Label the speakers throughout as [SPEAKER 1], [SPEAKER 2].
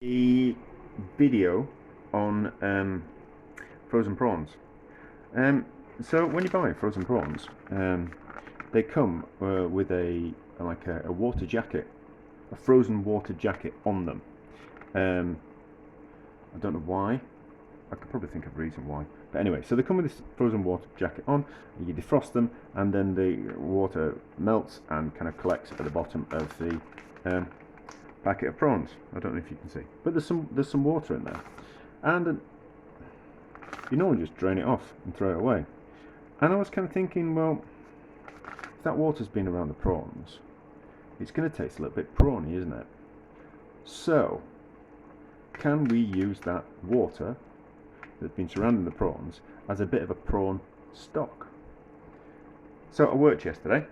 [SPEAKER 1] a video on frozen prawns. So when you buy frozen prawns, they come with a water jacket, a frozen water jacket on them. I don't know why. I could probably think of a reason why. But anyway, so they come with this frozen water jacket on, and you defrost them, and then the water melts and kind of collects at the bottom of the packet of prawns. I don't know if you can see, but there's some water in there, and you normally just drain it off and throw it away. And I was kind of thinking, well, if that water's been around the prawns, it's going to taste a little bit prawny, isn't it? So, can we use that water that's been surrounding the prawns as a bit of a prawn stock? So I worked yesterday,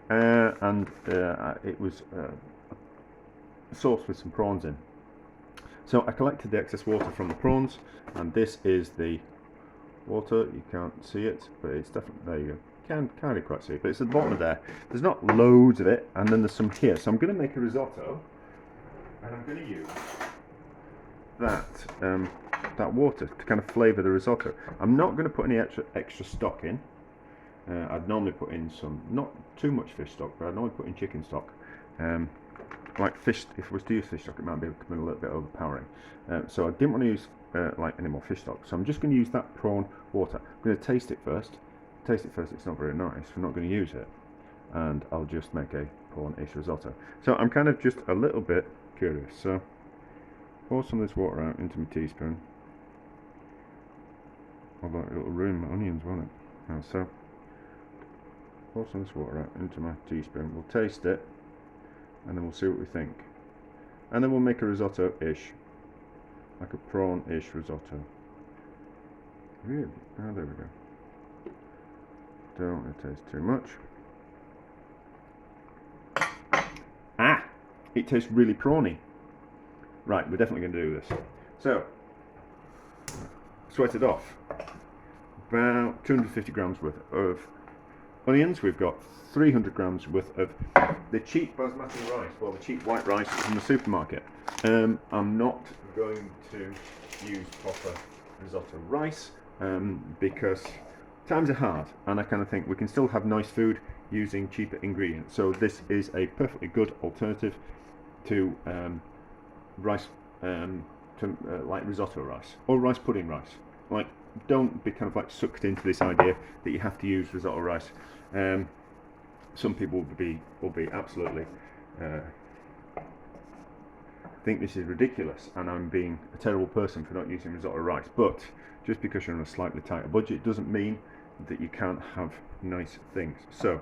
[SPEAKER 1] and it was a sauce with some prawns in. So I collected the excess water from the prawns, and this is the water. You can't see it, but it's definitely, there you go. Can kind of quite see it, but it's at the bottom of there. There's not loads of it, and then there's some here. So I'm going to make a risotto, and I'm going to use that water to kind of flavour the risotto. I'm not going to put any extra stock in. I'd normally put in some, not too much fish stock, but I'd normally put in chicken stock. Like fish, if I was to use fish stock, it might be becoming a little bit overpowering. So I didn't want to use like any more fish stock. So I'm just going to use that prawn water. I'm going to taste it first. It's not very nice. We're not going to use it, and I'll just make a prawn-ish risotto. So I'm kind of just a little bit curious. So pour some of this water out into my teaspoon. Although it'll ruin my onions, won't it? So pour some of this water out into my teaspoon. We'll taste it, and then we'll see what we think. And then we'll make a risotto-ish, like a prawn-ish risotto. Really? Oh, there we go. Don't want to taste too much. Ah! It tastes really prawny. Right, we're definitely going to do this. So, sweat it off. About 250 grams worth of onions. We've got 300 grams worth of the cheap basmati rice, well, the cheap white rice from the supermarket. I'm not going to use proper risotto rice because times are hard, and I kind of think we can still have nice food using cheaper ingredients. So this is a perfectly good alternative to rice, like risotto rice or rice pudding rice. Like, don't be kind of like sucked into this idea that you have to use risotto rice. Some people will be absolutely think this is ridiculous, and I'm being a terrible person for not using risotto rice. But just because you're on a slightly tighter budget doesn't mean that you can't have nice things. So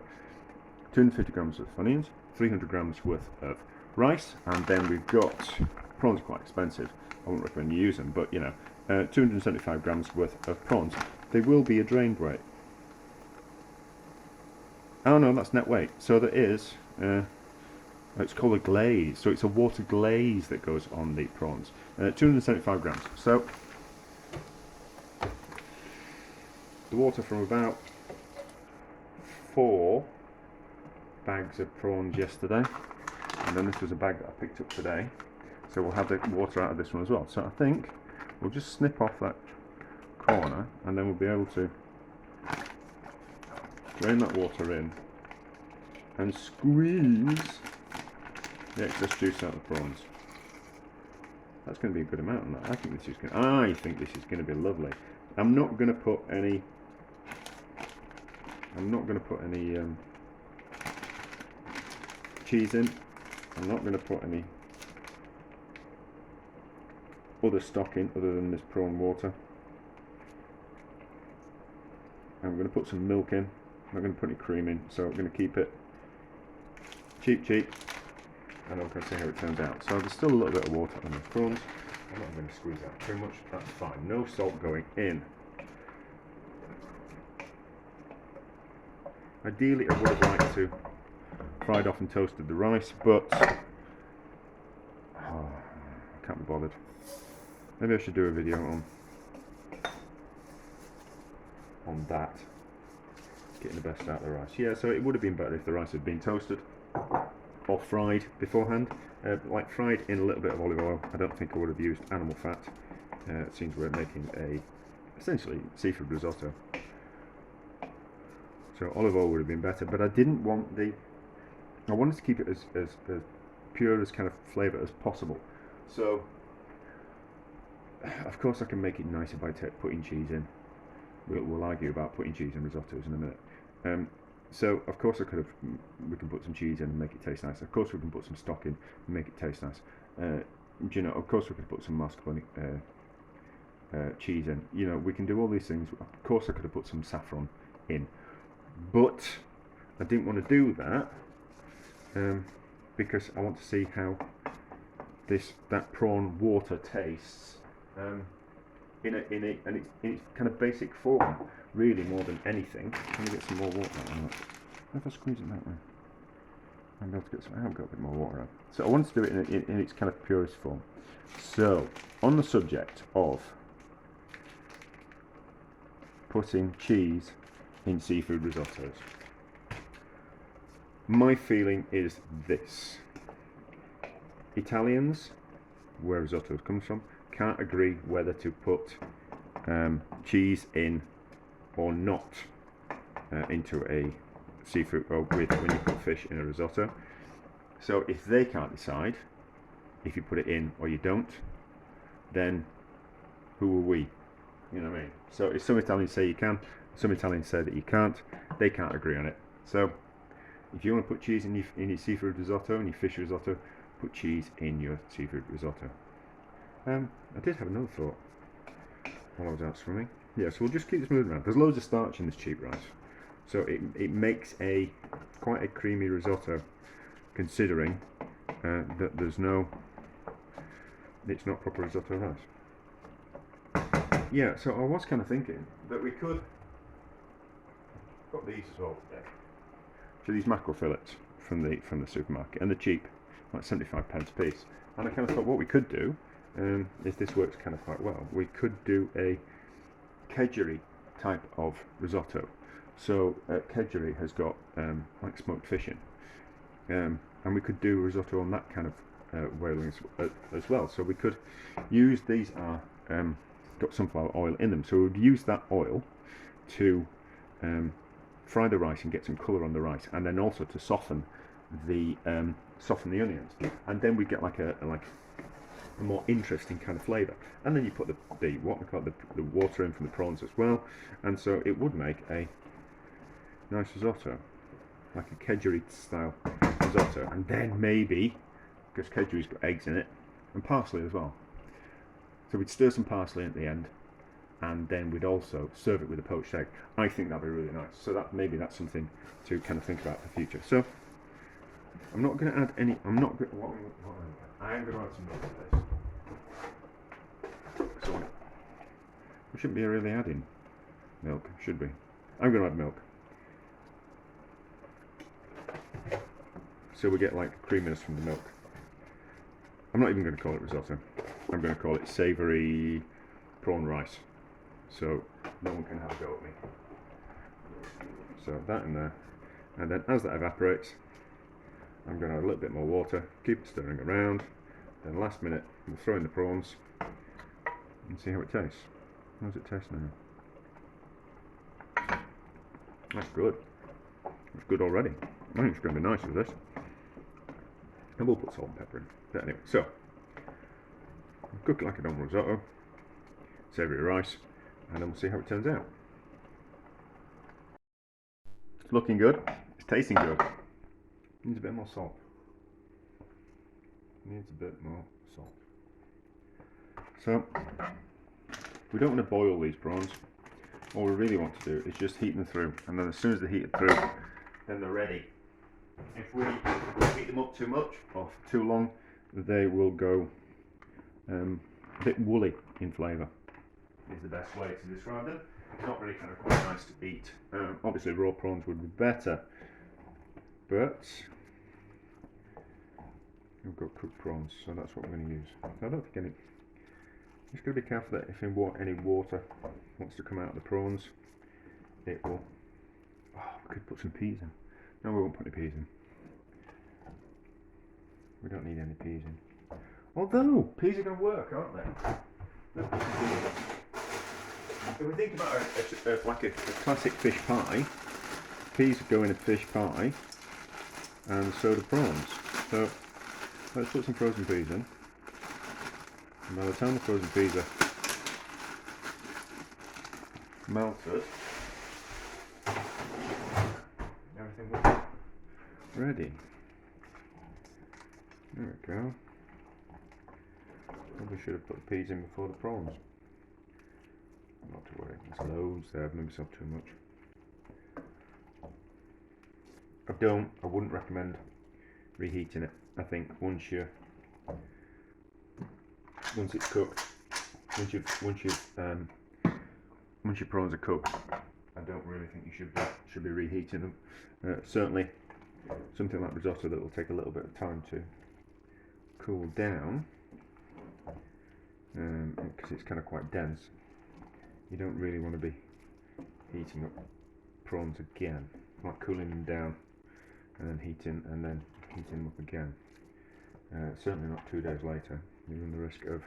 [SPEAKER 1] 250 grams of onions, 300 grams worth of rice, and then we've got prawns. Quite expensive. I wouldn't recommend you use them, but you know, 275 grams worth of prawns. They will be a drained weight. Oh no, that's net weight. So there is, it's called a glaze. So it's a water glaze that goes on the prawns. 275 grams. So the water from about 4 bags of prawns yesterday, and then this was a bag that I picked up today. So we'll have the water out of this one as well. So I think we'll just snip off that corner, and then we'll be able to drain that water in and squeeze the excess juice out of the prawns. That's going to be a good amount of that. I think this is going to be lovely. I'm not going to put any cheese in. I'm not going to put any other stock in other than this prawn water. I'm going to put some milk in. I'm not going to put any cream in, so I'm going to keep it cheap, and I'm going to see how it turns out. So there's still a little bit of water on the prawns. I'm not going to squeeze out too much. That's fine. No salt going in. Ideally, I would have liked to fried off and toasted the rice, but I can't be bothered. Maybe I should do a video on that, getting the best out of the rice. Yeah, so it would have been better if the rice had been toasted or fried beforehand, like fried in a little bit of olive oil. I don't think I would have used animal fat. It seems we're making essentially seafood risotto. So olive oil would have been better, but I didn't want I wanted to keep it as pure as kind of flavour as possible. So, of course I can make it nicer by putting cheese in. We'll argue about putting cheese in risottos in a minute. So of course we can put some cheese in and make it taste nice. Of course we can put some stock in and make it taste nice. You know, of course we could put some mascarpone cheese in. You know, we can do all these things. Of course I could have put some saffron in, but I didn't want to do that because I want to see how that prawn water tastes in its kind of basic form, really, more than anything. Let me get some more water out. If I squeeze it that way, I'm able to get some. I have got a bit more water out. So I wanted to do it in its kind of purest form. So on the subject of putting cheese in seafood risottos, my feeling is this: Italians, where risottos comes from, can't agree whether to put cheese in or not into a seafood, or when you put fish in a risotto. So if they can't decide if you put it in or you don't, then who are we? You know what I mean? So if some Italians say you can, some Italians say that you can't, they can't agree on it. So if you want to put cheese in your seafood risotto and your fish risotto, put cheese in your seafood risotto. I did have another thought while I was out swimming. Yeah, so we'll just keep this moving around. There's loads of starch in this cheap rice, so it makes quite a creamy risotto, considering that it's not proper risotto rice. Yeah, so I was kind of thinking that we could got these as well today. So these mackerel fillets from the supermarket, and they're cheap, like 75p a piece. And I kind of thought what we could do, if this works kind of quite well, we could do a kedgeree type of risotto. So kedgeree has got like smoked fish in, and we could do a risotto on that kind of whaling as well. So we could use these are got sunflower oil in them, so we would use that oil to fry the rice and get some colour on the rice, and then also to soften the onions, and then we get like a more interesting kind of flavour. And then you put the water in from the prawns as well, and so it would make a nice risotto, like a kedgeree style risotto. And then maybe, because kedgeree's got eggs in it, and parsley as well, so we'd stir some parsley at the end, and then we'd also serve it with a poached egg. I think that'd be really nice. So that's something to kind of think about for the future. So I'm not going to add any. I am going to add some milk to this. So we shouldn't be really adding milk, should we? I'm going to add milk. So we get like creaminess from the milk. I'm not even going to call it risotto. I'm going to call it savoury prawn rice. So no one can have a go at me. So that in there, and then as that evaporates, I'm going to add a little bit more water, keep it stirring around, then last minute we'll throw in the prawns and see how it tastes. How does it taste now? That's good. It's good already. I think it's going to be nice with this. And we'll put salt and pepper in. But anyway, so cook it like a normal risotto, savoury rice, and then we'll see how it turns out. It's looking good. It's tasting good. Needs a bit more salt. Needs a bit more salt. So we don't want to boil these prawns. All we really want to do is just heat them through, and then as soon as they're heated through, then they're ready. If we heat them up too much or too long, they will go a bit woolly in flavour, is the best way to describe them. Not really kind of quite nice to eat. Obviously raw prawns would be better, but we've got cooked prawns, so that's what we're going to use. So I don't think any. Just got to be careful that if any water wants to come out of the prawns, it will. Oh, we could put some peas in. No, we won't put any peas in. We don't need any peas in. Although, peas are going to work, aren't they? If we think about like a classic fish pie, peas go in a fish pie, and so do prawns. So, let's put some frozen peas in. And by the time the frozen peas are melted, everything will be ready. There we go. Probably should have put the peas in before the prawns. Not to worry, there's loads there. I've made myself too much. I wouldn't recommend reheating it. I think once it's cooked, once your prawns are cooked, I don't really think you should be reheating them. Certainly, something like risotto that will take a little bit of time to cool down, because it's kind of quite dense. You don't really want to be heating up prawns again, like cooling them down and then heating them up again. Certainly not 2 days later. You run the risk of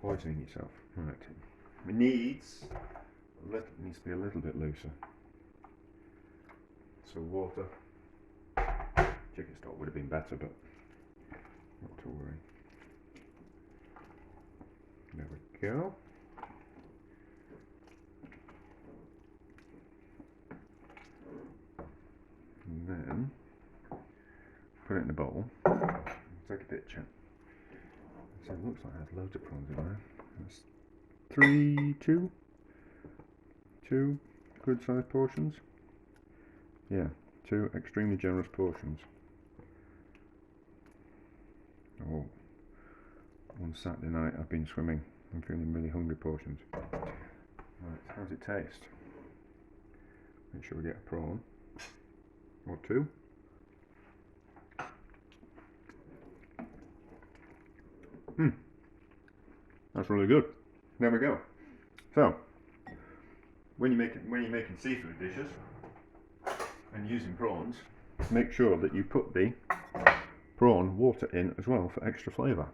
[SPEAKER 1] poisoning yourself. Right. It needs to be a little bit looser. So water, chicken stock would have been better, but not to worry. There we go. And then put it in a bowl. Take a picture. So it looks like there's loads of prawns in there. That's two good sized portions. Yeah, 2 extremely generous portions. Oh, one Saturday night I've been swimming. I'm feeling really hungry portions. Right, how's it taste? Make sure we get a prawn or 2. That's really good. There we go. So, when you're making seafood dishes and using prawns, make sure that you put the prawn water in as well for extra flavour.